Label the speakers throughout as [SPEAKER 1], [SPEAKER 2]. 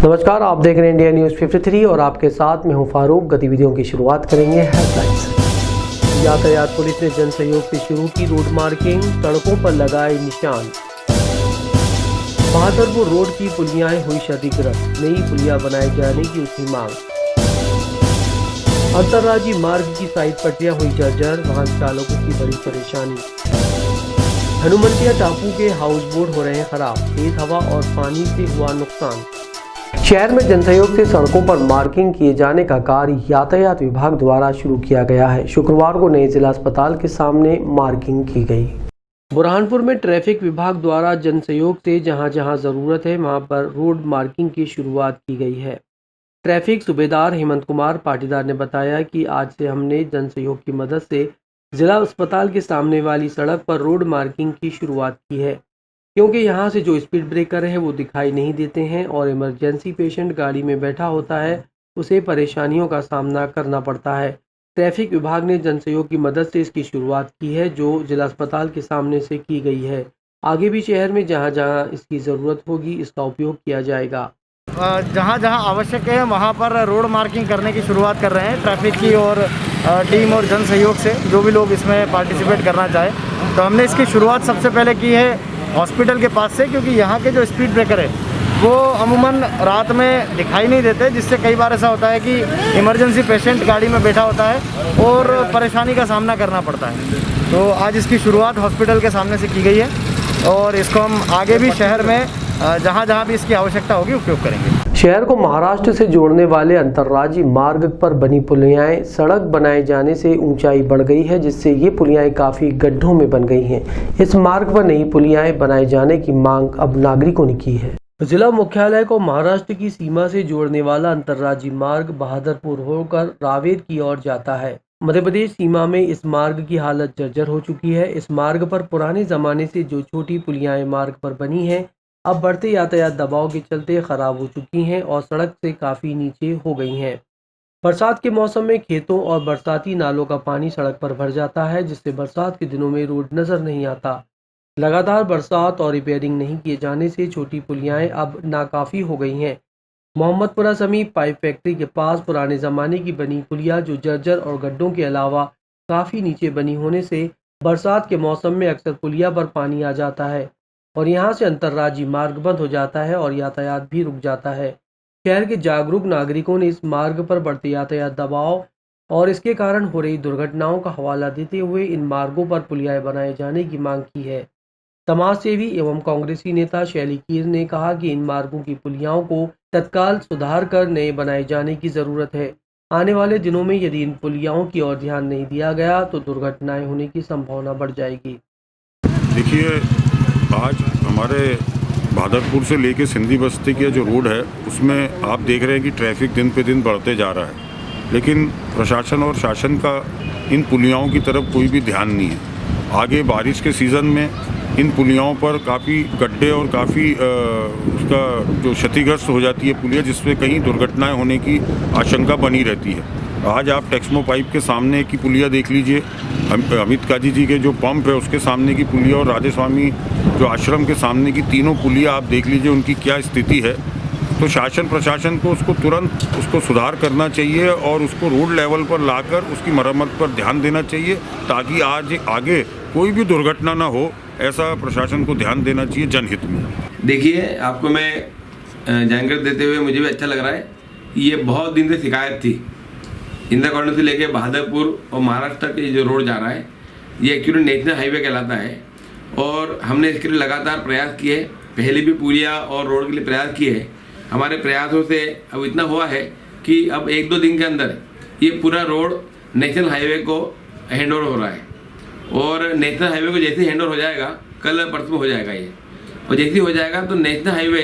[SPEAKER 1] नमस्कार, आप देख रहे हैं इंडिया न्यूज़ 53 और आपके साथ मैं हूं फारूक। गतिविधियों की शुरुआत करेंगे हेडलाइंस से। यातायात पुलिस ने जन सहयोग से शुरू की रोड मार्किंग, सड़कों पर लगाए निशान। बहादुरपुर रोड की पुलियाएं हुई क्षतिग्रस्त, नई पुलिया बनाए जाने की उठी मांग। अंतर्राज्यीय मार्ग की साइड पटरियां हुई जर्जर, वाहन चालकों की बड़ी परेशानी। हनुमंतिया टापू के हाउस बोट हो रहे खराब, तेज हवा और पानी से हुआ नुकसान। शहर में जनसहयोग से सड़कों पर मार्किंग किए जाने का कार्य यातायात विभाग द्वारा शुरू किया गया है। शुक्रवार को नए जिला अस्पताल के सामने मार्किंग की गई। बुरहानपुर में ट्रैफिक विभाग द्वारा जनसहयोग से जहां जहां जरूरत है वहां पर रोड मार्किंग की शुरुआत की गई है। ट्रैफिक सूबेदार हेमंत कुमार पाटीदार ने बताया कि आज से हमने जनसहयोग की मदद से जिला अस्पताल के सामने वाली सड़क पर रोड मार्किंग की शुरुआत की है, क्योंकि यहाँ से जो स्पीड ब्रेकर है वो दिखाई नहीं देते हैं और इमरजेंसी पेशेंट गाड़ी में बैठा होता है, उसे परेशानियों का सामना करना पड़ता है। ट्रैफिक विभाग ने जनसहयोग की मदद से इसकी शुरुआत की है, जो जिला अस्पताल के सामने से की गई है। आगे भी शहर में जहाँ जहाँ इसकी ज़रूरत होगी इसका उपयोग किया जाएगा।
[SPEAKER 2] जहाँ जहाँ आवश्यक है वहाँ पर रोड मार्किंग करने की शुरुआत कर रहे हैं ट्रैफिक की और टीम और जन सहयोग से जो भी लोग इसमें पार्टिसिपेट करना चाहे। तो हमने इसकी शुरुआत सबसे पहले की है हॉस्पिटल के पास से, क्योंकि यहाँ के जो स्पीड ब्रेकर है वो अमूमन रात में दिखाई नहीं देते, जिससे कई बार ऐसा होता है कि इमरजेंसी पेशेंट गाड़ी में बैठा होता है और परेशानी का सामना करना पड़ता है। तो आज इसकी शुरुआत हॉस्पिटल के सामने से की गई है और इसको हम आगे भी शहर में जहाँ जहाँ भी इसकी आवश्यकता होगी उपयोग करेंगे।
[SPEAKER 1] शहर को महाराष्ट्र से जोड़ने वाले अंतर्राज्यीय मार्ग पर बनी पुलियाएं सड़क बनाए जाने से ऊंचाई बढ़ गई है, जिससे ये पुलियाएं काफी गड्ढों में बन गई हैं। इस मार्ग पर नई पुलियाएं बनाए जाने की मांग अब नागरिकों ने की है। जिला मुख्यालय को महाराष्ट्र की सीमा से जोड़ने वाला अंतर्राज्यीय मार्ग बहादुरपुर होकर रावेर की ओर जाता है। मध्य प्रदेश सीमा में इस मार्ग की हालत जर्जर हो चुकी है। इस मार्ग पर पुराने जमाने से जो छोटी पुलियाएं मार्ग पर बनी हैं, अब बढ़ते यातायात दबाव के चलते खराब हो चुकी हैं और सड़क से काफ़ी नीचे हो गई हैं। बरसात के मौसम में खेतों और बरसाती नालों का पानी सड़क पर भर जाता है, जिससे बरसात के दिनों में रोड नज़र नहीं आता। लगातार बरसात और रिपेयरिंग नहीं किए जाने से छोटी पुलियाएं अब नाकाफ़ी हो गई हैं। मोहम्मदपुरा समीप पाइप फैक्ट्री के पास पुराने ज़माने की बनी पुलिया जो जर्जर और गड्ढों के अलावा काफ़ी नीचे बनी होने से बरसात के मौसम में अक्सर पुलिया पर पानी आ जाता है और यहाँ से अंतर्राज्यीय मार्ग बंद हो जाता है और यातायात भी रुक जाता है। शहर के जागरूक नागरिकों ने इस मार्ग पर बढ़ते यातायात दबाव और इसके कारण हो रही दुर्घटनाओं का हवाला देते हुए इन मार्गों पर पुलियाएं बनाए जाने की मांग की है। समाज सेवी एवं कांग्रेसी नेता शैली कीर ने कहा कि इन मार्गों की पुलियाओं को तत्काल सुधार कर नए बनाए जाने की ज़रूरत है। आने वाले दिनों में यदि इन पुलियाओं की ओर ध्यान नहीं दिया गया तो दुर्घटनाएं होने की संभावना बढ़ जाएगी।
[SPEAKER 3] देखिए, आज हमारे बहादुरपुर से लेके सिंधी बस्ती का जो रोड है उसमें आप देख रहे हैं कि ट्रैफिक दिन पे दिन बढ़ते जा रहा है, लेकिन प्रशासन और शासन का इन पुलियाओं की तरफ कोई भी ध्यान नहीं है। आगे बारिश के सीज़न में इन पुलियाओं पर काफ़ी गड्ढे और काफ़ी उसका जो क्षतिग्रस्त हो जाती है पुलिया, जिसमें कहीं दुर्घटनाएं होने की आशंका बनी रहती है। आज आप टेक्समो पाइप के सामने की पुलिया देख लीजिए, अमित काजी जी के जो पंप है उसके सामने की पुलिया और राधे स्वामी जो आश्रम के सामने की तीनों पुलिया आप देख लीजिए उनकी क्या स्थिति है। तो शासन प्रशासन को उसको तुरंत उसको सुधार करना चाहिए और उसको रोड लेवल पर लाकर उसकी मरम्मत पर ध्यान देना चाहिए, ताकि आज आगे कोई भी दुर्घटना ना हो। ऐसा प्रशासन को ध्यान देना चाहिए जनहित में।
[SPEAKER 4] देखिए, आपको मैं जानकारी देते हुए मुझे भी अच्छा लग रहा है। ये बहुत दिन से शिकायत थी, इंदिरा कॉलोनी से लेके बहादुरपुर और महाराष्ट्र के जो रोड जा रहा है ये एक्चुअली नेशनल हाईवे कहलाता है और हमने इसके लिए लगातार प्रयास किए। पहले भी पुलिया और रोड के लिए प्रयास किए। हमारे प्रयासों से अब इतना हुआ है कि अब 1-2 दिन के अंदर ये पूरा रोड नेशनल हाईवे को हैंड ओवर हो रहा है और नेशनल हाईवे को जैसे हैंड ओवर हो जाएगा, कल परसों हो जाएगा ये, और जैसे ही हो जाएगा तो नेशनल हाईवे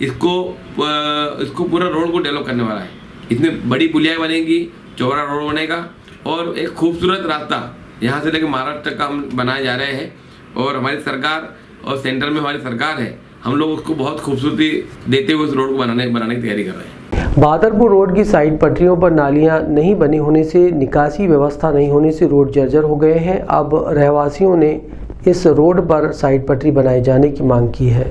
[SPEAKER 4] इसको पूरा रोड को डेवलप करने वाला है। इसमें बड़ी पुलियाँ बनेंगी, चौड़ा रोड बनेगा और एक खूबसूरत रास्ता यहाँ से लेकर महाराष्ट्र तक का हम बनाए जा रहे हैं और हमारी सरकार और सेंटर में हमारी सरकार है, हम लोग उसको बहुत खूबसूरती देते हुए उस रोड को बनाने की तैयारी कर रहे हैं।
[SPEAKER 1] बहादुरपुर रोड की साइड पटरियों पर नालियां नहीं बने होने से निकासी व्यवस्था नहीं होने से रोड जर्जर हो गए हैं। अब रहवासियों ने इस रोड पर साइड पटरी बनाए जाने की मांग की है।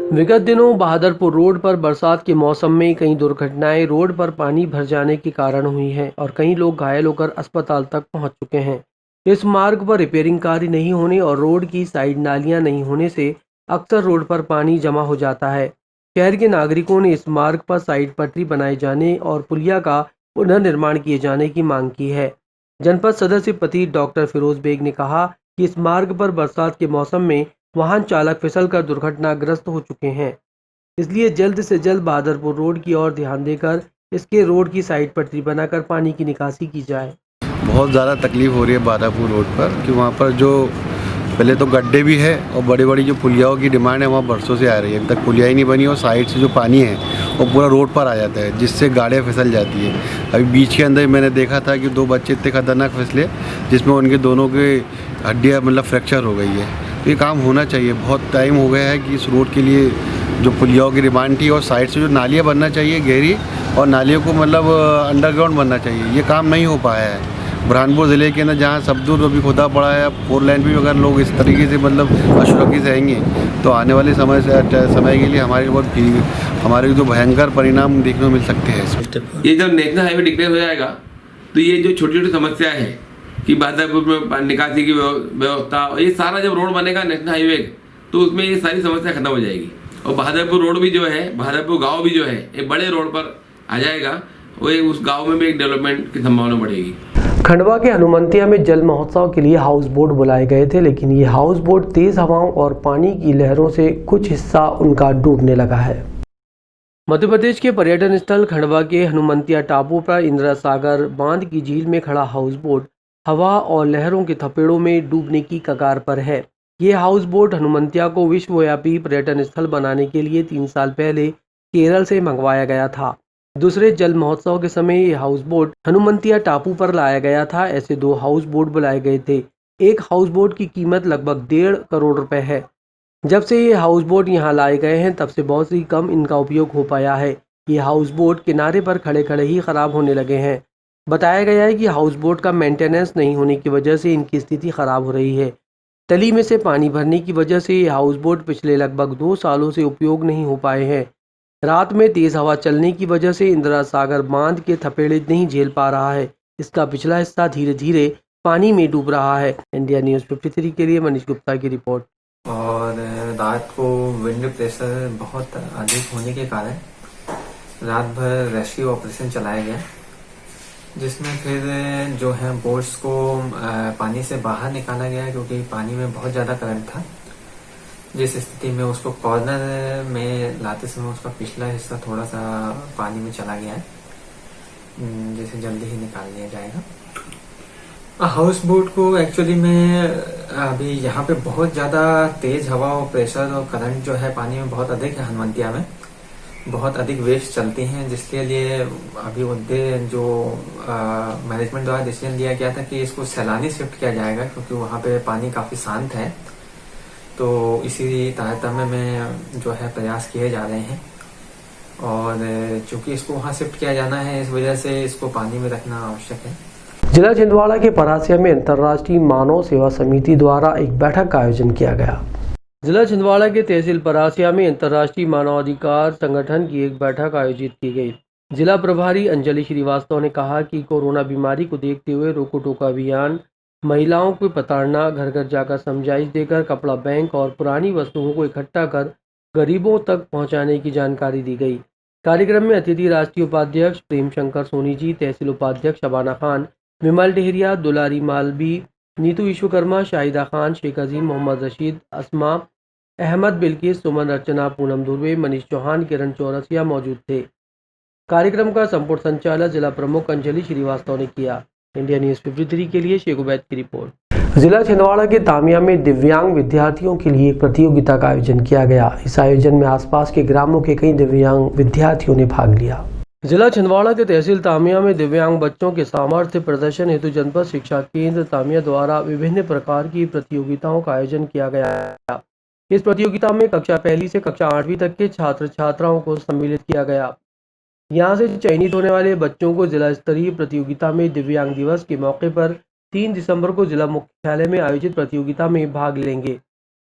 [SPEAKER 1] विगत दिनों बहादुरपुर रोड पर बरसात के मौसम में कई दुर्घटनाएं रोड पर पानी भर जाने के कारण हुई हैं और कई लोग घायल होकर अस्पताल तक पहुंच चुके हैं। इस मार्ग पर रिपेयरिंग कार्य नहीं होने और रोड की साइड नालियां नहीं होने से अक्सर रोड पर पानी जमा हो जाता है। शहर के नागरिकों ने इस मार्ग पर साइड पटरी बनाए जाने और पुलिया का पुनर्निर्माण किए जाने की मांग की है। जनपद सदस्य पति डॉक्टर फिरोज बेग ने कहा कि इस मार्ग पर बरसात के मौसम में वाहन चालक फिसलकर दुर्घटनाग्रस्त हो चुके हैं, इसलिए जल्द से जल्द बहादुरपुर रोड की ओर ध्यान देकर इसके रोड की साइड पटरी बनाकर पानी की निकासी की जाए।
[SPEAKER 5] बहुत ज़्यादा तकलीफ़ हो रही है बहादुरपुर रोड पर कि वहाँ पर जो पहले तो गड्ढे भी है और बड़ी बड़ी जो पुलियाओं की डिमांड है वहाँ बरसों से आ रही है। अभी तक पुलिया ही नहीं बनी और साइड से जो पानी है वो पूरा रोड पर आ जाता है जिससे गाड़ियाँ फिसल जाती है। अभी बीच के अंदर मैंने देखा था कि 2 बच्चे इतने खतरनाक फिसले जिसमें उनके दोनों के हड्डियाँ मतलब फ्रैक्चर हो गई है। तो ये काम होना चाहिए। बहुत टाइम हो गया है कि इस रोड के लिए जो पुलियाओं की डिमांड थी और साइड से जो नालियाँ बनना चाहिए गहरी और नालियों को मतलब अंडरग्राउंड बनना चाहिए, ये काम नहीं हो पाया है। बुरहानपुर ज़िले के अंदर जहाँ सब दूर अभी खुदा पड़ा है, 4 लाइन भी अगर लोग इस तरीके से मतलब असुरक्षित रहेंगे तो आने वाले समय के लिए हमारे जो भयंकर परिणाम देखने को मिल सकते हैं।
[SPEAKER 4] ये जब नेशनल हाईवे डिक्लेयर हो जाएगा तो ये जो छोटी छोटी समस्याएं हैं कि बहादुरपुर में निकासी की व्यवस्था और ये सारा जब रोड बनेगा नेशनल हाईवे तो उसमें ये सारी समस्या खत्म हो जाएगी और बहादुरपुर रोड भी जो है, बहादुरपुर गांव भी जो है एक बड़े रोड पर आ जाएगा। वो उस गांव में भी एक डेवलपमेंट की संभावना बढ़ेगी।
[SPEAKER 1] खंडवा के हनुमंतिया में जल महोत्सव के लिए हाउस बोट बुलाए गए थे, लेकिन ये हाउस बोट तेज हवाओं और पानी की लहरों से कुछ हिस्सा उनका डूबने लगा है। मध्य प्रदेश के पर्यटन स्थल खंडवा के हनुमंतिया टापू पर इंदिरा सागर बांध की झील में खड़ा हाउस बोट हवा और लहरों के थपेड़ों में डूबने की कगार पर है। ये हाउस बोट हनुमंतिया को विश्वव्यापी पर्यटन स्थल बनाने के लिए 3 साल पहले केरल से मंगवाया गया था। दूसरे जल महोत्सव के समय ये हाउस बोट हनुमंतिया टापू पर लाया गया था। ऐसे 2 हाउस बोट बुलाए गए थे। एक हाउस बोट की कीमत लगभग 1.5 करोड़ रुपए है। जब से ये हाउस बोट यहाँ लाए गए हैं तब से बहुत ही कम इनका उपयोग हो पाया है। ये हाउस बोट किनारे पर खड़े खड़े ही खराब होने लगे हैं। बताया गया है कि हाउस बोट का मेंटेनेंस नहीं होने की वजह से इनकी स्थिति खराब हो रही है। टली में से पानी भरने की वजह से ये हाउस बोट पिछले लगभग 2 सालों से उपयोग नहीं हो पाए हैं। रात में तेज हवा चलने की वजह से इंदिरा सागर बांध के थपेड़े नहीं झेल पा रहा है। इसका पिछला हिस्सा धीरे धीरे पानी में डूब रहा है। इंडिया न्यूज़ 53 के लिए मनीष गुप्ता की रिपोर्ट।
[SPEAKER 6] और रात को विंड प्रेशर बहुत अधिक होने के कारण रात भर रेस्क्यू ऑपरेशन चलाया गया, जिसमें फिर जो है बोट्स को पानी से बाहर निकाला गया क्योंकि पानी में बहुत ज़्यादा करंट था। जिस स्थिति में उसको कॉर्नर में लाते समय उसका पिछला हिस्सा थोड़ा सा पानी में चला गया है, जिसे जल्दी ही निकाल लिया जाएगा। हाउस बोट को एक्चुअली में अभी यहाँ पे बहुत ज़्यादा तेज हवा और प्रेशर और करंट जो है पानी में बहुत अधिक है। हनुमंतिया में बहुत अधिक वेव्स चलती हैं, जिसके लिए अभी जो मैनेजमेंट द्वारा डिसीजन लिया गया था कि इसको सैलानी शिफ्ट किया जाएगा क्योंकि वहाँ पे पानी काफ़ी शांत है। तो इसी तारतम्य में जो है प्रयास किए जा रहे हैं और चूंकि इसको वहाँ शिफ्ट किया जाना है इस वजह से इसको पानी में रखना आवश्यक है।
[SPEAKER 1] जिला छिंदवाड़ा के परासिया में अंतर्राष्ट्रीय मानव सेवा समिति द्वारा एक बैठक का आयोजन किया गया। जिला छिंदवाड़ा के तहसील परासिया में अंतर्राष्ट्रीय मानवाधिकार संगठन की एक बैठक आयोजित की गई। जिला प्रभारी अंजलि श्रीवास्तव ने कहा कि कोरोना बीमारी को देखते हुए रोको टोका अभियान, महिलाओं को प्रताड़ना, घर घर जाकर समझाइश देकर कपड़ा बैंक और पुरानी वस्तुओं को इकट्ठा कर गरीबों तक पहुंचाने की जानकारी दी गई। कार्यक्रम में अतिथि राष्ट्रीय उपाध्यक्ष प्रेम शंकर सोनी जी, तहसील उपाध्यक्ष शबाना खान, विमल डेहरिया, दुलारी मालवी, नीतू विश्वकर्मा, शाहिदा खान, शेख अजीम, मोहम्मद रशीद, अस्मा, अहमद, बिल्किस, सुमन, अर्चना, पूनम धुर्वे, मनीष चौहान, किरण चौरसिया मौजूद थे। कार्यक्रम का संपूर्ण संचालन जिला प्रमुख अंजलि श्रीवास्तव ने किया। इंडिया न्यूज़ 53 के लिए शेख उबैद की रिपोर्ट। जिला छिंदवाड़ा के तामिया में दिव्यांग विद्यार्थियों के लिए एक प्रतियोगिता का आयोजन किया गया। इस आयोजन में आसपास के ग्रामों के कई दिव्यांग विद्यार्थियों ने भाग लिया। जिला छिंदवाड़ा के तहसील तामिया में दिव्यांग बच्चों के सामर्थ्य प्रदर्शन हेतु जनपद शिक्षा केंद्र तामिया द्वारा विभिन्न प्रकार की प्रतियोगिताओं का आयोजन किया गया। इस प्रतियोगिता में कक्षा 1 से कक्षा 8वीं तक के छात्र छात्राओं को सम्मिलित किया गया। यहां से चयनित होने वाले बच्चों को जिला स्तरीय प्रतियोगिता में दिव्यांग दिवस के मौके पर 3 दिसंबर को जिला मुख्यालय में आयोजित प्रतियोगिता में भाग लेंगे।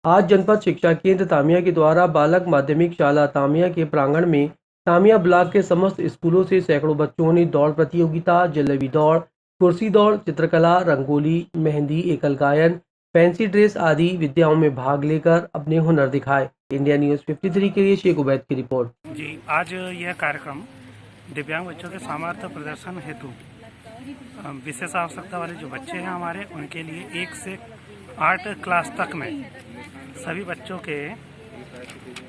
[SPEAKER 1] आज जनपद शिक्षा केंद्र तामिया के द्वारा बालक माध्यमिक शाला तामिया के प्रांगण में तामिया ब्लॉक के समस्त स्कूलों से सैकड़ों बच्चों ने दौड़ प्रतियोगिता, जलेबी दौड़, कुर्सी दौड़, चित्रकला, रंगोली, मेहंदी, एकल गायन, फैंसी ड्रेस आदि विद्याओं में भाग लेकर अपने हुनर दिखाए। इंडिया न्यूज़ 53 के लिए शेख उबैद की रिपोर्ट।
[SPEAKER 7] जी, आज यह कार्यक्रम दिव्यांग बच्चों के सामर्थ्य प्रदर्शन हेतु विशेष आवश्यकता वाले जो बच्चे हैं हमारे, उनके लिए 1 से 8 क्लास तक में सभी बच्चों के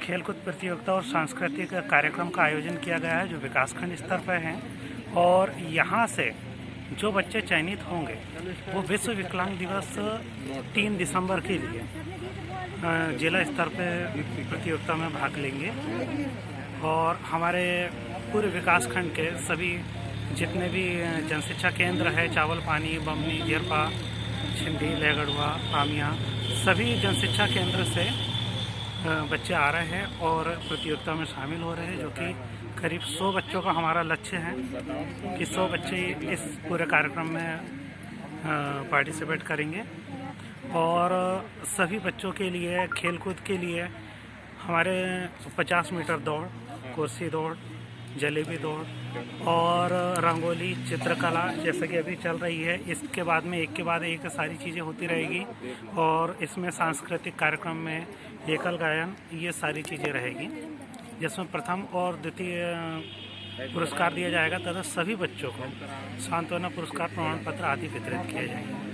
[SPEAKER 7] खेलकूद प्रतियोगिता और सांस्कृतिक कार्यक्रम का आयोजन किया गया है जो विकासखंड स्तर पर हैं। और यहाँ से जो बच्चे चयनित होंगे वो विश्व विकलांग दिवस 3 दिसंबर के लिए जिला स्तर पर प्रतियोगिता में भाग लेंगे। और हमारे पूरे विकासखंड के सभी जितने भी जनशिक्षा केंद्र है, चावल पानी, बमनी, जेरपा, छिंदी, लहगढ़वा, तामिया, सभी जनशिक्षा केंद्र से बच्चे आ रहे हैं और प्रतियोगिता में शामिल हो रहे हैं, जो कि करीब 100 बच्चों का हमारा लक्ष्य है कि 100 बच्चे इस पूरे कार्यक्रम में पार्टिसिपेट करेंगे। और सभी बच्चों के लिए खेलकूद के लिए हमारे 50 मीटर दौड़, कुर्सी दौड़, जलेबी दौड़ और रंगोली, चित्रकला जैसे कि अभी चल रही है, इसके बाद में एक के बाद एक सारी चीज़ें होती रहेगी। और इसमें सांस्कृतिक कार्यक्रम में एकल गायन, ये सारी चीज़ें रहेगी, जिसमें प्रथम और द्वितीय पुरस्कार दिया जाएगा तथा सभी बच्चों को सांत्वना पुरस्कार, प्रमाण पत्र आदि वितरित किए जाएंगे।